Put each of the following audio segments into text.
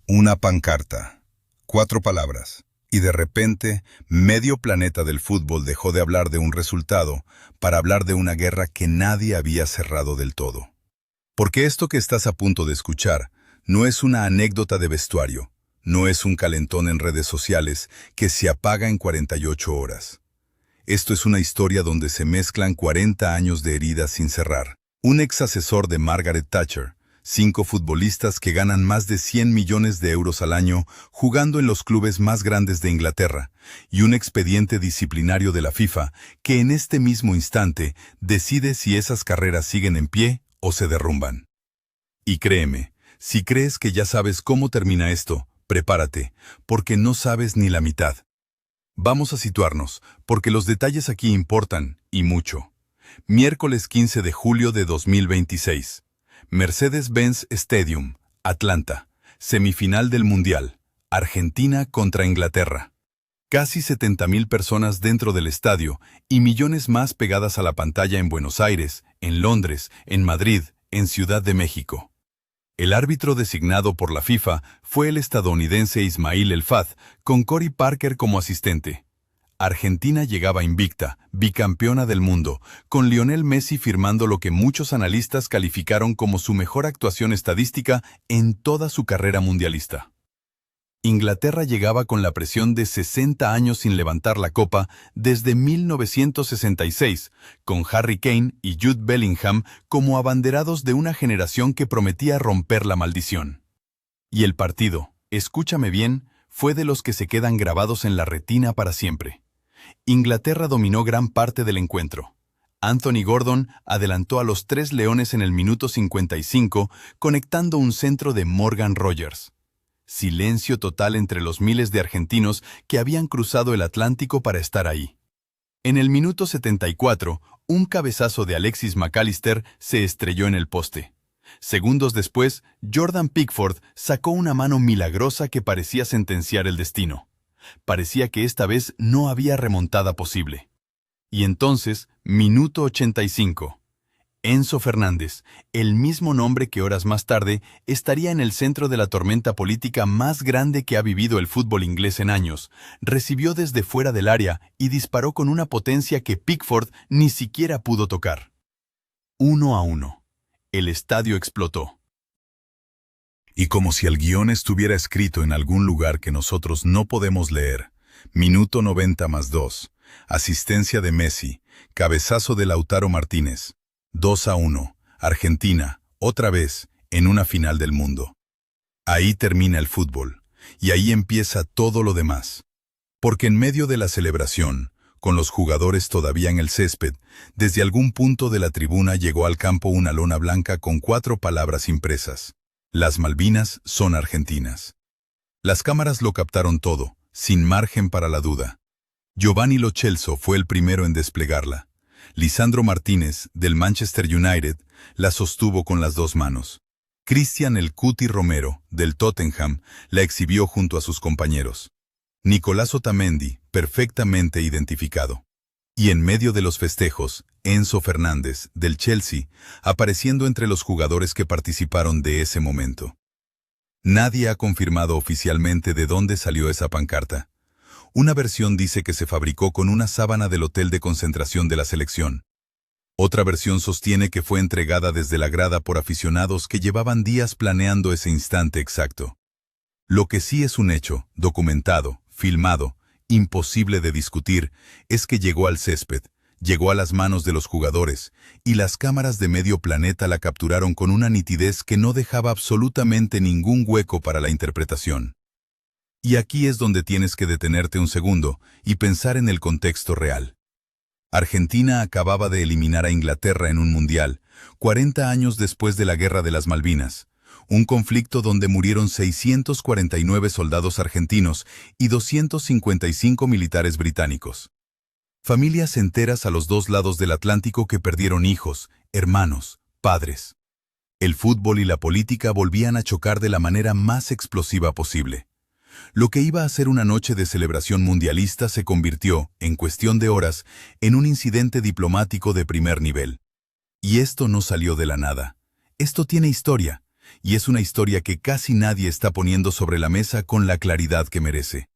Una pancarta. 4 palabras. Y de repente, medio planeta del fútbol dejó de hablar de un resultado para hablar de una guerra que nadie había cerrado del todo. Porque esto que estás a punto de escuchar no es una anécdota de vestuario, no es un calentón en redes sociales que se apaga en 48 horas. Esto es una historia donde se mezclan 40 años de heridas sin cerrar. Un ex asesor de Margaret Thatcher, 5 futbolistas que ganan más de 100 millones de euros al año jugando en los clubes más grandes de Inglaterra, y un expediente disciplinario de la FIFA que en este mismo instante decide si esas carreras siguen en pie o se derrumban. Y créeme, si crees que ya sabes cómo termina esto, prepárate, porque no sabes ni la mitad. Vamos a situarnos, porque los detalles aquí importan, y mucho. Miércoles 15 de julio de 2026. Mercedes-Benz Stadium, Atlanta. Semifinal del Mundial. Argentina contra Inglaterra. Casi 70.000 personas dentro del estadio y millones más pegadas a la pantalla en Buenos Aires, en Londres, en Madrid, en Ciudad de México. El árbitro designado por la FIFA fue el estadounidense Ismail El Fad, con Cory Parker como asistente. Argentina llegaba invicta, bicampeona del mundo, con Lionel Messi firmando lo que muchos analistas calificaron como su mejor actuación estadística en toda su carrera mundialista. Inglaterra llegaba con la presión de 60 años sin levantar la copa desde 1966, con Harry Kane y Jude Bellingham como abanderados de una generación que prometía romper la maldición. Y el partido, escúchame bien, fue de los que se quedan grabados en la retina para siempre. Inglaterra dominó gran parte del encuentro. Anthony Gordon adelantó a los 3 leones en el minuto 55, conectando un centro de Morgan Rogers. Silencio total entre los miles de argentinos que habían cruzado el Atlántico para estar ahí. En el minuto 74, un cabezazo de Alexis McAllister se estrelló en el poste. Segundos después, Jordan Pickford sacó una mano milagrosa que parecía sentenciar el destino. Parecía que esta vez no había remontada posible. Y entonces, minuto 85. Enzo Fernández, el mismo nombre que horas más tarde estaría en el centro de la tormenta política más grande que ha vivido el fútbol inglés en años, recibió desde fuera del área y disparó con una potencia que Pickford ni siquiera pudo tocar. 1-1. El estadio explotó. Y como si el guión estuviera escrito en algún lugar que nosotros no podemos leer, minuto 90+2, asistencia de Messi, cabezazo de Lautaro Martínez. 2-1, Argentina, otra vez, en una final del mundo. Ahí termina el fútbol, y ahí empieza todo lo demás. Porque en medio de la celebración, con los jugadores todavía en el césped, desde algún punto de la tribuna llegó al campo una lona blanca con 4 palabras impresas. Las Malvinas son argentinas. Las cámaras lo captaron todo, sin margen para la duda. Giovanni Lo Celso fue el primero en desplegarla. Lisandro Martínez, del Manchester United, la sostuvo con las 2 manos. Cristian El Cuti Romero, del Tottenham, la exhibió junto a sus compañeros. Nicolás Otamendi, perfectamente identificado. Y en medio de los festejos, Enzo Fernández, del Chelsea, apareciendo entre los jugadores que participaron de ese momento. Nadie ha confirmado oficialmente de dónde salió esa pancarta. Una versión dice que se fabricó con una sábana del hotel de concentración de la selección. Otra versión sostiene que fue entregada desde la grada por aficionados que llevaban días planeando ese instante exacto. Lo que sí es un hecho, documentado, filmado, imposible de discutir, es que llegó al césped, llegó a las manos de los jugadores, y las cámaras de medio planeta la capturaron con una nitidez que no dejaba absolutamente ningún hueco para la interpretación. Y aquí es donde tienes que detenerte un segundo y pensar en el contexto real. Argentina acababa de eliminar a Inglaterra en un mundial, 40 años después de la Guerra de las Malvinas, un conflicto donde murieron 649 soldados argentinos y 255 militares británicos. Familias enteras a los 2 lados del Atlántico que perdieron hijos, hermanos, padres. El fútbol y la política volvían a chocar de la manera más explosiva posible. Lo que iba a ser una noche de celebración mundialista se convirtió, en cuestión de horas, en un incidente diplomático de primer nivel. Y esto no salió de la nada. Esto tiene historia, y es una historia que casi nadie está poniendo sobre la mesa con la claridad que merece.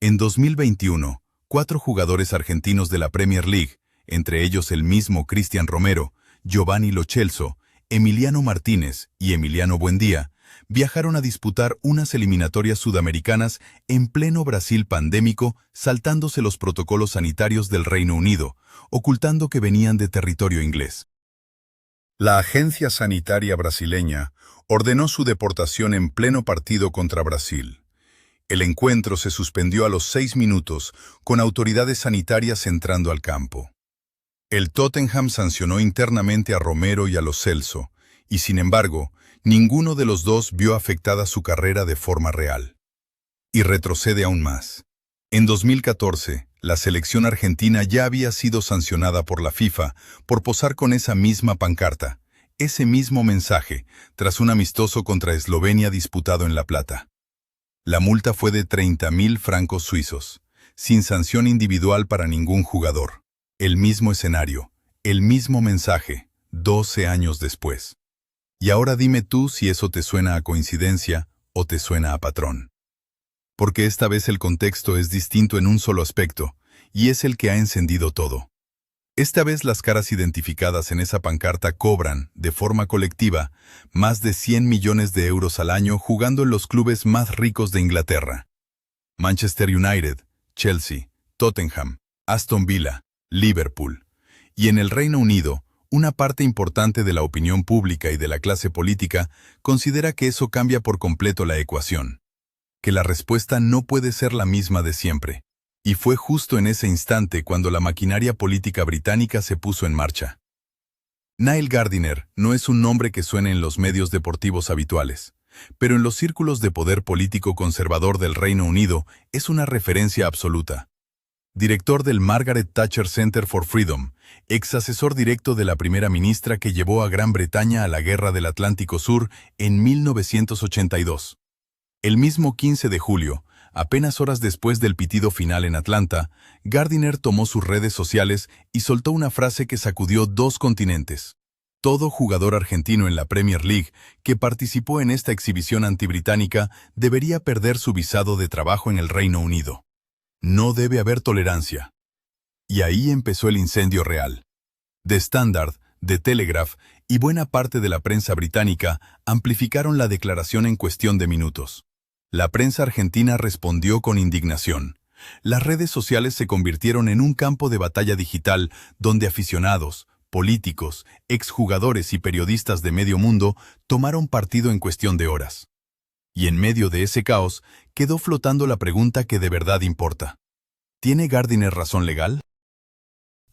En 2021, 4 jugadores argentinos de la Premier League, entre ellos el mismo Cristian Romero, Giovanni Lo Celso, Emiliano Martínez y Emiliano Buendía, viajaron a disputar unas eliminatorias sudamericanas en pleno Brasil pandémico, saltándose los protocolos sanitarios del Reino Unido, ocultando que venían de territorio inglés. La agencia sanitaria brasileña ordenó su deportación en pleno partido contra Brasil. El encuentro se suspendió a los 6 minutos, con autoridades sanitarias entrando al campo. El Tottenham sancionó internamente a Romero y a Lo Celso, y sin embargo, ninguno de los dos vio afectada su carrera de forma real. Y retrocede aún más. En 2014, la selección argentina ya había sido sancionada por la FIFA por posar con esa misma pancarta, ese mismo mensaje, tras un amistoso contra Eslovenia disputado en La Plata. La multa fue de 30.000 francos suizos, sin sanción individual para ningún jugador. El mismo escenario, el mismo mensaje, 12 años después. Y ahora dime tú si eso te suena a coincidencia o te suena a patrón. Porque esta vez el contexto es distinto en un solo aspecto, y es el que ha encendido todo. Esta vez las caras identificadas en esa pancarta cobran, de forma colectiva, más de 100 millones de euros al año jugando en los clubes más ricos de Inglaterra. Manchester United, Chelsea, Tottenham, Aston Villa, Liverpool. Y en el Reino Unido, una parte importante de la opinión pública y de la clase política considera que eso cambia por completo la ecuación. Que la respuesta no puede ser la misma de siempre. Y fue justo en ese instante cuando la maquinaria política británica se puso en marcha. Niall Gardiner no es un nombre que suene en los medios deportivos habituales, pero en los círculos de poder político conservador del Reino Unido es una referencia absoluta. Director del Margaret Thatcher Center for Freedom, ex asesor directo de la primera ministra que llevó a Gran Bretaña a la Guerra del Atlántico Sur en 1982. El mismo 15 de julio, apenas horas después del pitido final en Atlanta, Gardiner tomó sus redes sociales y soltó una frase que sacudió 2 continentes. Todo jugador argentino en la Premier League que participó en esta exhibición antibritánica debería perder su visado de trabajo en el Reino Unido. No debe haber tolerancia. Y ahí empezó el incendio real. The Standard, The Telegraph y buena parte de la prensa británica amplificaron la declaración en cuestión de minutos. La prensa argentina respondió con indignación. Las redes sociales se convirtieron en un campo de batalla digital donde aficionados, políticos, exjugadores y periodistas de medio mundo tomaron partido en cuestión de horas. Y en medio de ese caos quedó flotando la pregunta que de verdad importa. ¿Tiene Gardiner razón legal?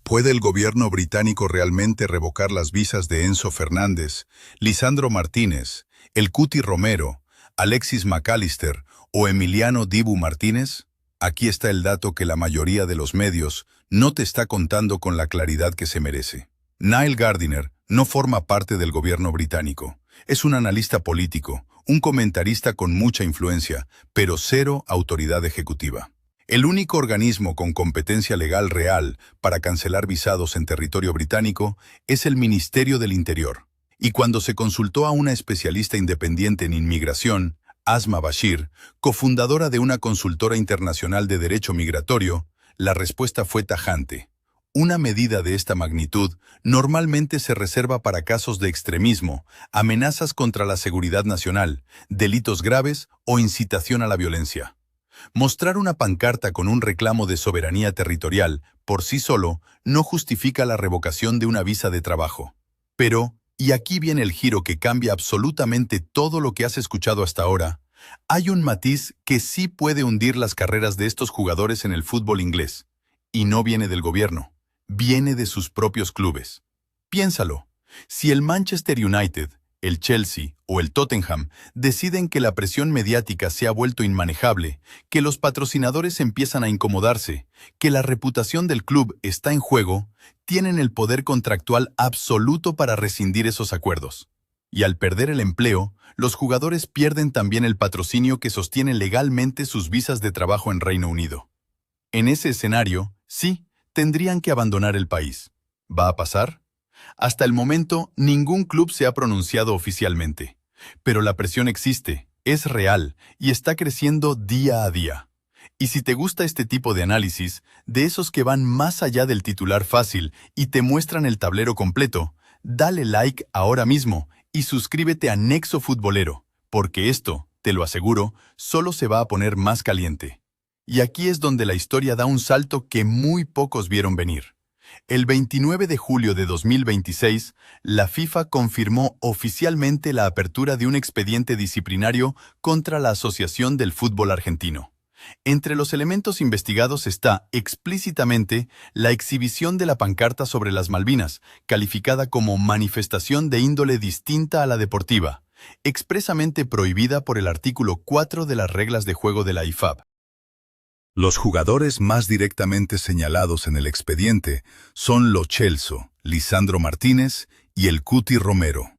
¿Puede el gobierno británico realmente revocar las visas de Enzo Fernández, Lisandro Martínez, el Cuti Romero, Alexis McAllister o Emiliano Dibu Martínez? Aquí está el dato que la mayoría de los medios no te está contando con la claridad que se merece. Niall Gardiner no forma parte del gobierno británico. Es un analista político, un comentarista con mucha influencia, pero cero autoridad ejecutiva. El único organismo con competencia legal real para cancelar visados en territorio británico es el Ministerio del Interior. Y cuando se consultó a una especialista independiente en inmigración, Asma Bashir, cofundadora de una consultora internacional de derecho migratorio, la respuesta fue tajante. Una medida de esta magnitud normalmente se reserva para casos de extremismo, amenazas contra la seguridad nacional, delitos graves o incitación a la violencia. Mostrar una pancarta con un reclamo de soberanía territorial, por sí solo, no justifica la revocación de una visa de trabajo. Pero, y aquí viene el giro que cambia absolutamente todo lo que has escuchado hasta ahora, hay un matiz que sí puede hundir las carreras de estos jugadores en el fútbol inglés. Y no viene del gobierno, viene de sus propios clubes. Piénsalo, si el Manchester United, el Chelsea o el Tottenham deciden que la presión mediática se ha vuelto inmanejable, que los patrocinadores empiezan a incomodarse, que la reputación del club está en juego, tienen el poder contractual absoluto para rescindir esos acuerdos. Y al perder el empleo, los jugadores pierden también el patrocinio que sostiene legalmente sus visas de trabajo en Reino Unido. En ese escenario, sí, tendrían que abandonar el país. ¿Va a pasar? Hasta el momento, ningún club se ha pronunciado oficialmente. Pero la presión existe, es real y está creciendo día a día. Y si te gusta este tipo de análisis, de esos que van más allá del titular fácil y te muestran el tablero completo, dale like ahora mismo y suscríbete a Nexo Futbolero, porque esto, te lo aseguro, solo se va a poner más caliente. Y aquí es donde la historia da un salto que muy pocos vieron venir. El 29 de julio de 2026, la FIFA confirmó oficialmente la apertura de un expediente disciplinario contra la Asociación del Fútbol Argentino. Entre los elementos investigados está, explícitamente, la exhibición de la pancarta sobre las Malvinas, calificada como manifestación de índole distinta a la deportiva, expresamente prohibida por el artículo 4 de las reglas de juego de la IFAB. Los jugadores más directamente señalados en el expediente son Lo Celso, Lisandro Martínez y el Cuti Romero.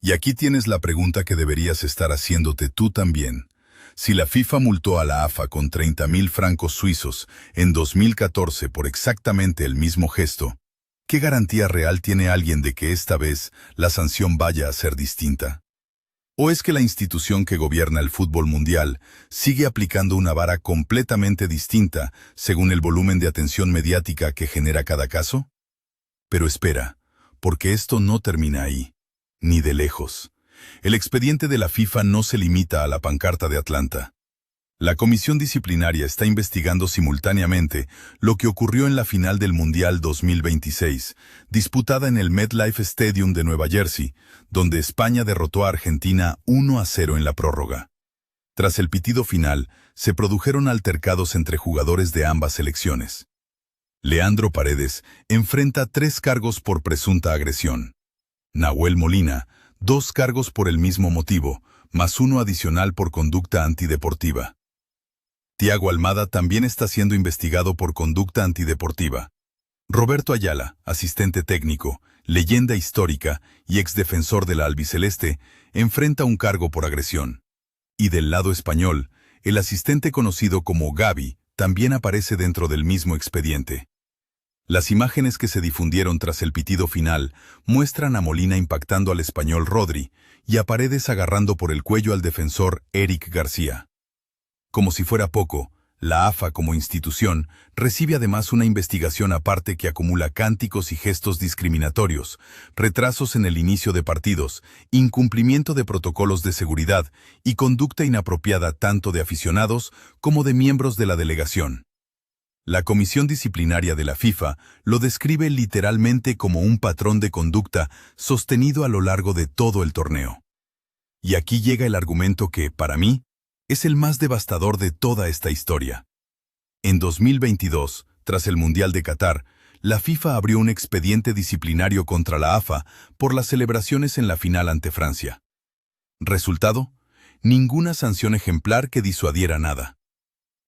Y aquí tienes la pregunta que deberías estar haciéndote tú también. Si la FIFA multó a la AFA con 30.000 francos suizos en 2014 por exactamente el mismo gesto, ¿qué garantía real tiene alguien de que esta vez la sanción vaya a ser distinta? ¿O es que la institución que gobierna el fútbol mundial sigue aplicando una vara completamente distinta según el volumen de atención mediática que genera cada caso? Pero espera, porque esto no termina ahí, ni de lejos. El expediente de la FIFA no se limita a la pancarta de Atlanta. La comisión disciplinaria está investigando simultáneamente lo que ocurrió en la final del Mundial 2026, disputada en el MetLife Stadium de Nueva Jersey, donde España derrotó a Argentina 1-0 en la prórroga. Tras el pitido final, se produjeron altercados entre jugadores de ambas selecciones. Leandro Paredes enfrenta 3 cargos por presunta agresión. Nahuel Molina, 2 cargos por el mismo motivo, más 1 adicional por conducta antideportiva. Thiago Almada también está siendo investigado por conducta antideportiva. Roberto Ayala, asistente técnico, leyenda histórica y exdefensor de la albiceleste, enfrenta un cargo por agresión. Y del lado español, el asistente conocido como Gavi también aparece dentro del mismo expediente. Las imágenes que se difundieron tras el pitido final muestran a Molina impactando al español Rodri y a Paredes agarrando por el cuello al defensor Eric García. Como si fuera poco, la AFA como institución recibe además una investigación aparte que acumula cánticos y gestos discriminatorios, retrasos en el inicio de partidos, incumplimiento de protocolos de seguridad y conducta inapropiada tanto de aficionados como de miembros de la delegación. La Comisión Disciplinaria de la FIFA lo describe literalmente como un patrón de conducta sostenido a lo largo de todo el torneo. Y aquí llega el argumento que, para mí, es el más devastador de toda esta historia. En 2022, tras el Mundial de Qatar, la FIFA abrió un expediente disciplinario contra la AFA por las celebraciones en la final ante Francia. Resultado: ninguna sanción ejemplar que disuadiera nada.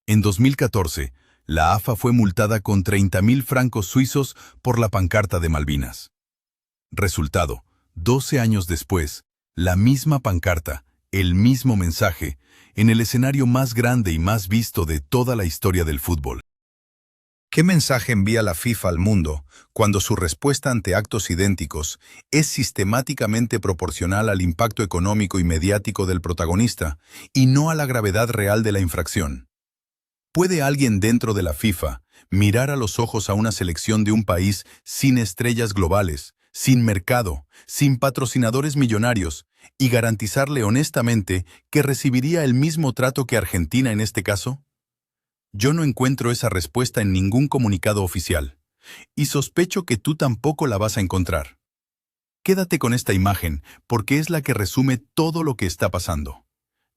En 2014, la AFA fue multada con 30.000 francos suizos por la pancarta de Malvinas. Resultado: 12 años después, la misma pancarta, el mismo mensaje, en el escenario más grande y más visto de toda la historia del fútbol. ¿Qué mensaje envía la FIFA al mundo cuando su respuesta ante actos idénticos es sistemáticamente proporcional al impacto económico y mediático del protagonista y no a la gravedad real de la infracción? ¿Puede alguien dentro de la FIFA mirar a los ojos a una selección de un país sin estrellas globales, sin mercado, sin patrocinadores millonarios, y garantizarle honestamente que recibiría el mismo trato que Argentina en este caso? Yo no encuentro esa respuesta en ningún comunicado oficial, y sospecho que tú tampoco la vas a encontrar. Quédate con esta imagen, porque es la que resume todo lo que está pasando.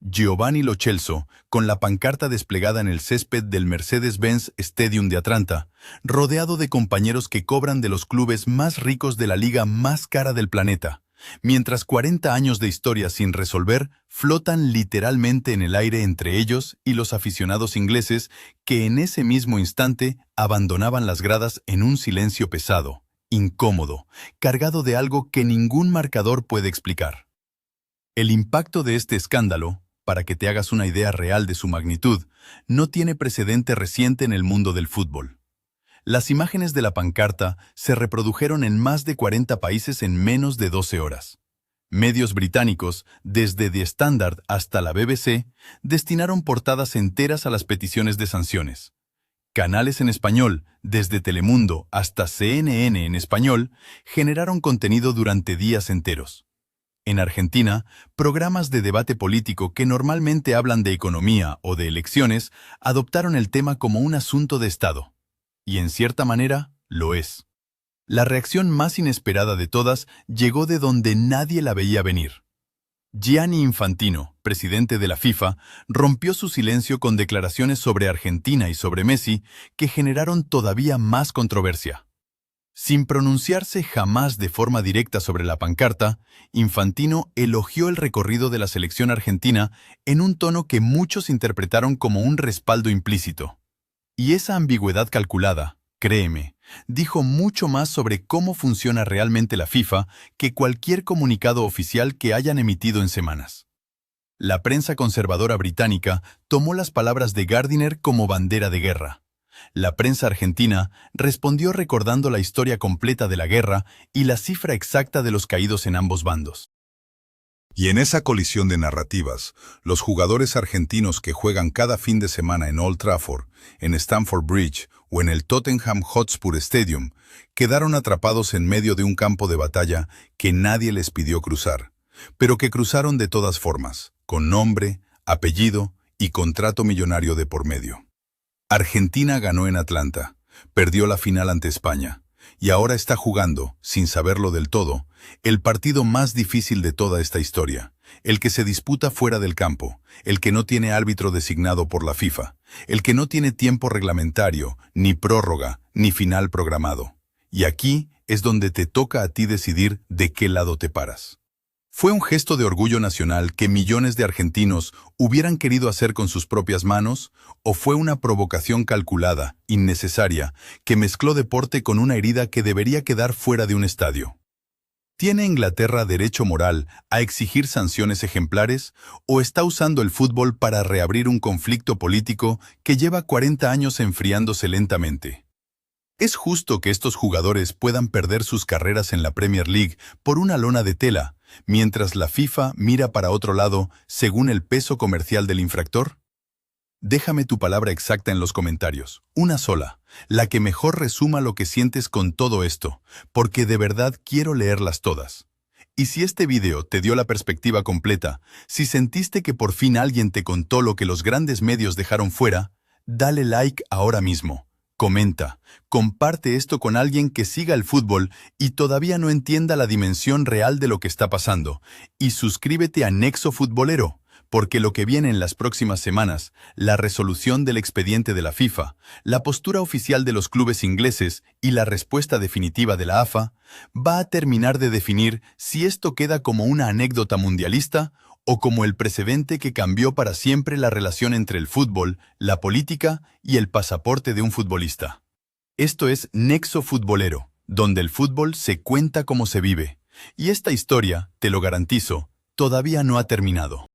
Giovanni Lo Celso, con la pancarta desplegada en el césped del Mercedes-Benz Stadium de Atlanta, rodeado de compañeros que cobran de los clubes más ricos de la liga más cara del planeta, mientras 40 años de historia sin resolver flotan literalmente en el aire entre ellos y los aficionados ingleses que en ese mismo instante abandonaban las gradas en un silencio pesado, incómodo, cargado de algo que ningún marcador puede explicar. El impacto de este escándalo, para que te hagas una idea real de su magnitud, no tiene precedente reciente en el mundo del fútbol. Las imágenes de la pancarta se reprodujeron en más de 40 países en menos de 12 horas. Medios británicos, desde The Standard hasta la BBC, destinaron portadas enteras a las peticiones de sanciones. Canales en español, desde Telemundo hasta CNN en español, generaron contenido durante días enteros. En Argentina, programas de debate político que normalmente hablan de economía o de elecciones adoptaron el tema como un asunto de Estado. Y en cierta manera, lo es. La reacción más inesperada de todas llegó de donde nadie la veía venir. Gianni Infantino, presidente de la FIFA, rompió su silencio con declaraciones sobre Argentina y sobre Messi que generaron todavía más controversia. Sin pronunciarse jamás de forma directa sobre la pancarta, Infantino elogió el recorrido de la selección argentina en un tono que muchos interpretaron como un respaldo implícito. Y esa ambigüedad calculada, créeme, dijo mucho más sobre cómo funciona realmente la FIFA que cualquier comunicado oficial que hayan emitido en semanas. La prensa conservadora británica tomó las palabras de Gardiner como bandera de guerra. La prensa argentina respondió recordando la historia completa de la guerra y la cifra exacta de los caídos en ambos bandos. Y en esa colisión de narrativas, los jugadores argentinos que juegan cada fin de semana en Old Trafford, en Stamford Bridge o en el Tottenham Hotspur Stadium, quedaron atrapados en medio de un campo de batalla que nadie les pidió cruzar, pero que cruzaron de todas formas, con nombre, apellido y contrato millonario de por medio. Argentina ganó en Atlanta, perdió la final ante España, y ahora está jugando, sin saberlo del todo, el partido más difícil de toda esta historia, el que se disputa fuera del campo, el que no tiene árbitro designado por la FIFA, el que no tiene tiempo reglamentario, ni prórroga, ni final programado. Y aquí es donde te toca a ti decidir de qué lado te paras. ¿Fue un gesto de orgullo nacional que millones de argentinos hubieran querido hacer con sus propias manos? ¿O fue una provocación calculada, innecesaria, que mezcló deporte con una herida que debería quedar fuera de un estadio? ¿Tiene Inglaterra derecho moral a exigir sanciones ejemplares o está usando el fútbol para reabrir un conflicto político que lleva 40 años enfriándose lentamente? ¿Es justo que estos jugadores puedan perder sus carreras en la Premier League por una lona de tela, mientras la FIFA mira para otro lado según el peso comercial del infractor? Déjame tu palabra exacta en los comentarios, una sola, la que mejor resuma lo que sientes con todo esto, porque de verdad quiero leerlas todas. Y si este video te dio la perspectiva completa, si sentiste que por fin alguien te contó lo que los grandes medios dejaron fuera, dale like ahora mismo. Comenta, comparte esto con alguien que siga el fútbol y todavía no entienda la dimensión real de lo que está pasando. Y suscríbete a Nexo Futbolero, porque lo que viene en las próximas semanas, la resolución del expediente de la FIFA, la postura oficial de los clubes ingleses y la respuesta definitiva de la AFA, va a terminar de definir si esto queda como una anécdota mundialista o como el precedente que cambió para siempre la relación entre el fútbol, la política y el pasaporte de un futbolista. Esto es Nexo Futbolero, donde el fútbol se cuenta como se vive. Y esta historia, te lo garantizo, todavía no ha terminado.